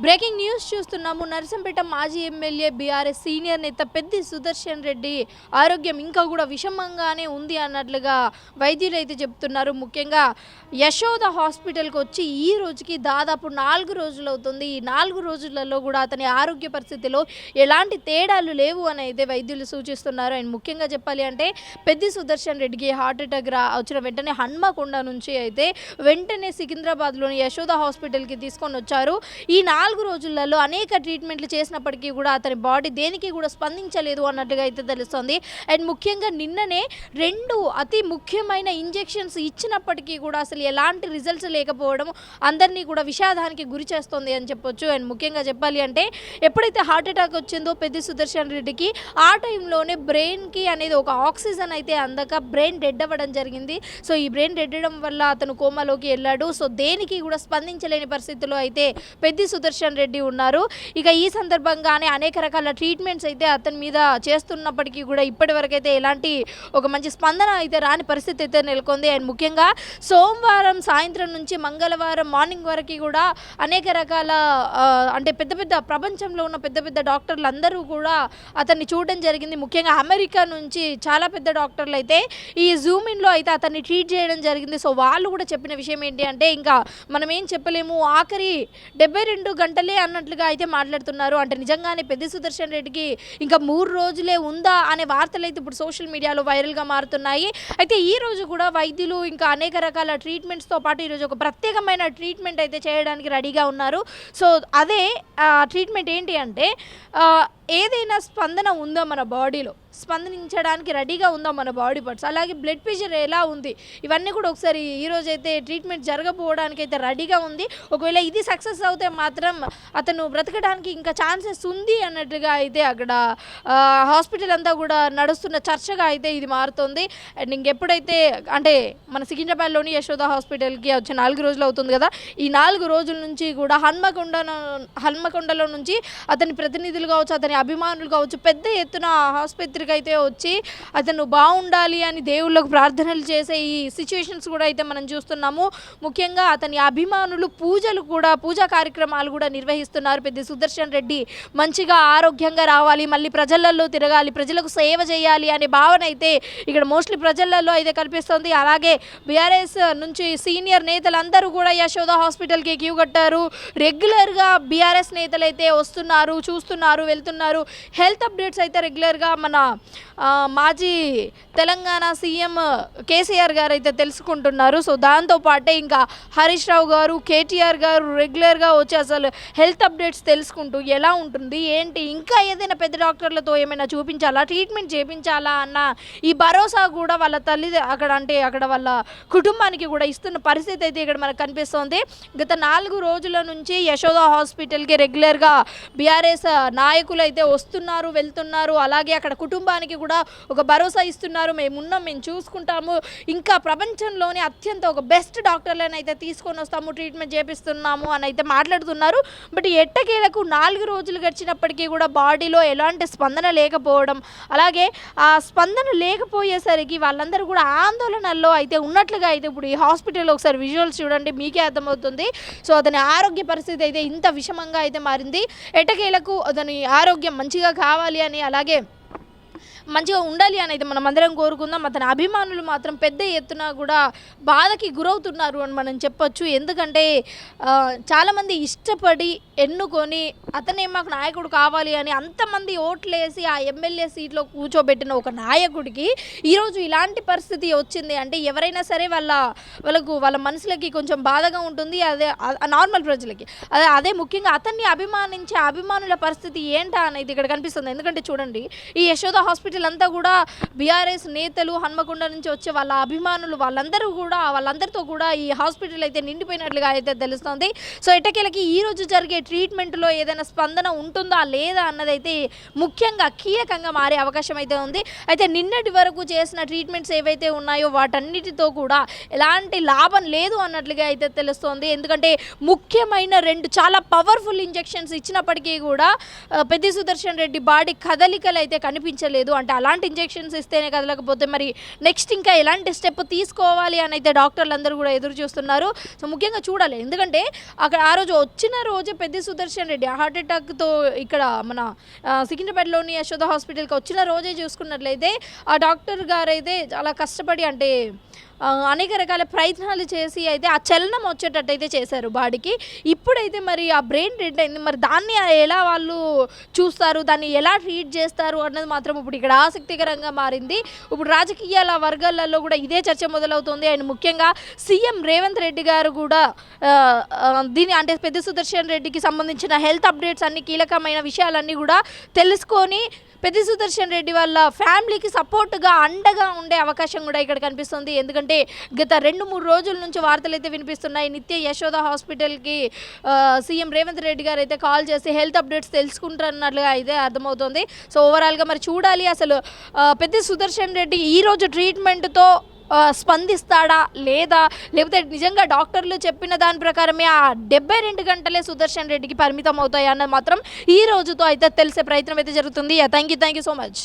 Breaking news చూస్తున్నాము. నరసంపేట మాజీ MLA BRS senior నేత పెద్ది సుదర్శన్ రెడ్డి ఆరోగ్యం ఇంకా కూడా విషమంగానే ఉంది అన్నట్లుగా వైద్యులు అయితే చెప్తున్నారు. ముఖ్యంగా యశోద హాస్పిటల్కి వచ్చి ఈ రోజుకి దాదాపు 4 రోజులు అవుతుంది. ఈ 4 రోజులలో కూడా అతని ఆరోగ్య పరిస్థితిలో ఎలాంటి తేడాలు లేవు అని అయితే వైద్యులు సూచిస్తున్నారు. అండ్ ముఖ్యంగా చెప్పాలి అంటే పెద్ది సుదర్శన్ రెడ్డికి హార్ట్ అటాక్ వచ్చిన వెంటనే హన్మకొండ నుంచి అయితే వెంటనే సికింద్రాబాద్లోని యశోద హాస్పిటల్కి తీసుకొని వచ్చారు. ఈ 4 రోజులలో అనేక ట్రీట్మెంట్లు చేసినప్పటికీ కూడా అతని బాడీ దేనికి కూడా స్పందించలేదు అన్నట్టుగా అయితే తెలుస్తుంది. అండ్ ముఖ్యంగా నిన్ననే 2 అతి ముఖ్యమైన ఇంజెక్షన్స్ ఇచ్చినప్పటికీ కూడా అసలు ఎలాంటి రిజల్ట్స్ లేకపోవడం అందరినీ కూడా విషాదానికి గురి చేస్తుంది అని చెప్పొచ్చు. అండ్ ముఖ్యంగా చెప్పాలి అంటే ఎప్పుడైతే హార్ట్ అటాక్ వచ్చిందో పెద్ది సుదర్శన్ రెడ్డికి ఆ టైంలోనే బ్రెయిన్కి అనేది ఒక ఆక్సిజన్ అయితే అందక బ్రెయిన్ డెడ్ అవ్వడం జరిగింది. సో ఈ బ్రెయిన్ డెడ్ అవ్వడం వల్ల అతను కోమాలోకి వెళ్ళాడు. సో దేనికి కూడా స్పందించలేని పరిస్థితిలో అయితే పెద్ది సుదర్శన్ రెడ్డి ఉన్నారు. ఇక ఈ సందర్భంగానే అనేక రకాల ట్రీట్మెంట్స్ అయితే అతని మీద చేస్తున్నప్పటికీ కూడా ఇప్పటి వరకు అయితే ఎలాంటి ఒక మంచి స్పందన అయితే రాని పరిస్థితి అయితే నెలకొంది. అండ్ ముఖ్యంగా సోమవారం సాయంత్రం నుంచి మంగళవారం మార్నింగ్ వరకు కూడా అనేక రకాల అంటే పెద్ద పెద్ద ప్రపంచంలో ఉన్న పెద్ద పెద్ద డాక్టర్లు అందరూ కూడా అతన్ని చూడడం జరిగింది. ముఖ్యంగా అమెరికా నుంచి చాలా పెద్ద డాక్టర్లు అయితే ఈ జూమిన్లో అయితే అతన్ని ట్రీట్ చేయడం జరిగింది. సో వాళ్ళు కూడా చెప్పిన విషయం ఏంటి అంటే ఇంకా మనం ఏం చెప్పలేము, ఆఖరి 72 గంటలే అన్నట్లుగా అయితే మాట్లాడుతున్నారు. అంటే నిజంగానే పెద్ది సుదర్శన్ రెడ్డికి ఇంకా 3 రోజులే ఉందా అనే వార్తలు అయితే ఇప్పుడు సోషల్ మీడియాలో వైరల్గా మారుతున్నాయి. అయితే ఈ రోజు కూడా వైద్యులు ఇంకా అనేక రకాల ట్రీట్మెంట్స్తో పాటు ఈరోజు ఒక ప్రత్యేకమైన ట్రీట్మెంట్ అయితే చేయడానికి రెడీగా ఉన్నారు. సో అదే ట్రీట్మెంట్ ఏంటి అంటే ఏదైనా స్పందన ఉందా మన బాడీలో, స్పందించడానికి రెడీగా ఉందా మన బాడీ పార్ట్స్, అలాగే బ్లడ్ ప్రెషర్ ఎలా ఉంది, ఇవన్నీ కూడా ఒకసారి ఈరోజు అయితే ట్రీట్మెంట్ జరగబోవడానికి అయితే రెడీగా ఉంది. ఒకవేళ ఇది సక్సెస్ అవుతే మాత్రం అతను బ్రతకడానికి ఇంకా ఛాన్సెస్ ఉంది అన్నట్టుగా అయితే అక్కడ హాస్పిటల్ అంతా కూడా నడుస్తున్న చర్చగా అయితే ఇది మారుతుంది. అండ్ ఇంకెప్పుడైతే అంటే మన సికింద్రాబాద్లోని యశోద హాస్పిటల్కి వచ్చే 4 రోజులు అవుతుంది కదా, ఈ 4 రోజుల నుంచి కూడా హన్మకొండలో నుంచి అతని ప్రతినిధులు కావచ్చు, అతని అభిమానులు కావచ్చు పెద్ద ఎత్తున ఆసుపత్రికి అయితే వచ్చి అతను బాగుండాలి అని దేవుళ్ళకు ప్రార్థనలు చేసే ఈ సిచ్యువేషన్స్ కూడా అయితే మనం చూస్తున్నాము. ముఖ్యంగా అతని అభిమానులు పూజా కార్యక్రమాలు కూడా నిర్వహిస్తున్నారు. పెద్ద సుదర్శన్ రెడ్డి మంచిగా ఆరోగ్యంగా రావాలి, మళ్ళీ ప్రజలలో తిరగాలి, ప్రజలకు సేవ చేయాలి అనే భావన అయితే ఇక్కడ మోస్ట్లీ ప్రజలలో అయితే కల్పిస్తుంది. అలాగే బీఆర్ఎస్ నుంచి సీనియర్ నేతలందరూ కూడా యశోద హాస్పిటల్కి క్యూ కట్టారు. రెగ్యులర్గా బీఆర్ఎస్ నేతలు అయితే వస్తున్నారు, చూస్తున్నారు, వెళ్తున్నారు. హెల్త్ అప్డేట్స్ అయితే రెగ్యులర్గా మన మాజీ తెలంగాణ సీఎం కేసీఆర్ గారు అయితే తెలుసుకుంటున్నారు. సో దాంతోపాటే ఇంకా హరీష్ రావు గారు, కేటీఆర్ గారు రెగ్యులర్గా వచ్చి అసలు హెల్త్ అప్డేట్స్ తెలుసుకుంటూ ఎలా ఉంటుంది ఏంటి, ఇంకా ఏదైనా పెద్ద డాక్టర్లతో ఏమైనా చూపించాలా, ట్రీట్మెంట్ చేయించాలా అన్న ఈ భరోసా కూడా వాళ్ళ తల్లి అక్కడ వాళ్ళ కుటుంబానికి కూడా ఇస్తున్న పరిస్థితి అయితే ఇక్కడ మనకు కనిపిస్తోంది. గత 4 రోజుల నుంచి యశోద హాస్పిటల్కి రెగ్యులర్గా బీఆర్ఎస్ నాయకులు అయితే వస్తున్నారు, వెళ్తున్నారు. అలాగే అక్కడ కుటుంబానికి కూడా ఒక భరోసా ఇస్తున్నారు, మేమున్నాం, మేము చూసుకుంటాము, ఇంకా ప్రపంచంలోనే అత్యంత ఒక బెస్ట్ డాక్టర్లను అయితే తీసుకొని వస్తాము, ట్రీట్మెంట్ చేపిస్తున్నాము అని అయితే మాట్లాడుతున్నారు. బట్ ఎట్టకేలకు 4 రోజులు గడిచినప్పటికీ కూడా బాడీలో ఎలాంటి స్పందన లేకపోవడం, అలాగే ఆ స్పందన లేకపోయేసరికి వాళ్ళందరూ కూడా ఆందోళనల్లో అయితే ఉన్నట్లుగా అయితే ఇప్పుడు ఈ హాస్పిటల్లో ఒకసారి విజువల్స్ చూడండి, మీకే అర్థమవుతుంది. సో అతని ఆరోగ్య పరిస్థితి అయితే ఇంత విషమంగా అయితే మారింది. ఎట్టకేలకు అతని ఆరోగ్యం మంచిగా కావాలి అని, అలాగే మంచిగా ఉండాలి అని అయితే మనం అందరం కోరుకుందాం. అతని అభిమానులు మాత్రం పెద్ద ఎత్తున కూడా బాధకి గురవుతున్నారు అని మనం చెప్పొచ్చు. ఎందుకంటే చాలామంది ఇష్టపడి ఎన్నుకొని అతనే మాకు నాయకుడు కావాలి అని అంతమంది ఓట్లేసి ఆ ఎమ్మెల్యే సీట్లో కూర్చోబెట్టిన ఒక నాయకుడికి ఈరోజు ఇలాంటి పరిస్థితి వచ్చింది అంటే ఎవరైనా సరే వాళ్ళ మనసులకి కొంచెం బాధగా ఉంటుంది. అదే నార్మల్ ప్రజలకి అదే ముఖ్యంగా అతన్ని అభిమానించే అభిమానుల పరిస్థితి ఏంటా అనేది ఇక్కడ కనిపిస్తుంది. ఎందుకంటే చూడండి, ఈ యశోద హాస్పిటల్ అంతా కూడా బీఆర్ఎస్ నేతలు, హన్మకొండ నుంచి వచ్చే వాళ్ళ అభిమానులు వాళ్ళందరితో కూడా ఈ హాస్పిటల్ అయితే నిండిపోయినట్లుగా అయితే తెలుస్తుంది. సో ఎట్టకేలకి ఈ రోజు జరిగే ట్రీట్మెంట్లో ఏదైనా స్పందన ఉంటుందా లేదా అన్నదైతే ముఖ్యంగా కీలకంగా మారే అవకాశం అయితే ఉంది. అయితే నిన్నటి వరకు చేసిన ట్రీట్మెంట్స్ ఏవైతే ఉన్నాయో వాటన్నిటితో కూడా ఎలాంటి లాభం లేదు అన్నట్లుగా అయితే తెలుస్తోంది. ఎందుకంటే ముఖ్యమైన 2 చాలా పవర్ఫుల్ ఇంజెక్షన్స్ ఇచ్చినప్పటికీ కూడా పెద్ది సుదర్శన్ రెడ్డి బాడీ కదలికలు అయితే కనిపించలేదు. అంటే అలాంటి ఇంజెక్షన్స్ ఇస్తేనే కదలకపోతే మరి నెక్స్ట్ ఇంకా ఎలాంటి స్టెప్ తీసుకోవాలి అని అయితే డాక్టర్లు అందరూ కూడా ఎదురు చూస్తున్నారు. సో ముఖ్యంగా చూడాలి, ఎందుకంటే అక్కడ ఆ రోజు వచ్చిన రోజే పెద్ది సుదర్శన్ రెడ్డి హార్ట్ అటాక్తో ఇక్కడ మన సికింద్రాబాద్లోని యశోద హాస్పిటల్కి వచ్చిన రోజే చూసుకున్నట్లయితే ఆ డాక్టర్ గారు అయితే చాలా కష్టపడి అంటే అనేక రకాల ప్రయత్నాలు చేసి అయితే ఆ చలనం వచ్చేటట్టు అయితే చేశారు బాడీకి. ఇప్పుడైతే మరి ఆ బ్రెయిన్ డెడ్ అయింది, మరి దాన్ని ఎలా వాళ్ళు చూస్తారు, దాన్ని ఎలా ట్రీట్ చేస్తారు అన్నది మాత్రం ఇప్పుడు ఇక్కడ ఆసక్తికరంగా మారింది. ఇప్పుడు రాజకీయాల వర్గాలలో కూడా ఇదే చర్చ మొదలవుతుంది. అండ్ ముఖ్యంగా సీఎం రేవంత్ రెడ్డి గారు కూడా దీని అంటే పెద్ది సుదర్శన్ రెడ్డికి సంబంధించిన హెల్త్ అప్డేట్స్ అన్ని కీలకమైన విషయాలన్నీ కూడా తెలుసుకొని పెద్ది సుదర్శన్ రెడ్డి వాళ్ళ ఫ్యామిలీకి సపోర్ట్గా అండగా ఉండే అవకాశం కూడా ఇక్కడ కనిపిస్తుంది. ఎందుకంటే గత 2-3 రోజుల నుంచి వార్తలు అయితే వినిపిస్తున్నాయి. నిత్య యశోద హాస్పిటల్కి సీఎం రేవంత్ రెడ్డి గారు అయితే కాల్ చేసి హెల్త్ అప్డేట్స్ తెలుసుకుంటున్నట్లుగా అయితే అర్థమవుతుంది. సో ఓవరాల్గా మరి చూడాలి అసలు పెద్ది సుదర్శన్ రెడ్డి ఈరోజు ట్రీట్మెంట్తో స్పందిస్తాడా లేకపోతే నిజంగా డాక్టర్లు చెప్పిన దాని ప్రకారమే ఆ 72 గంటలే సుదర్శన్ రెడ్డికి పరిమితం అవుతాయి అన్నది మాత్రం ఈ రోజుతో అయితే తెలిసే ప్రయత్నం అయితే జరుగుతుంది. Thank you so much.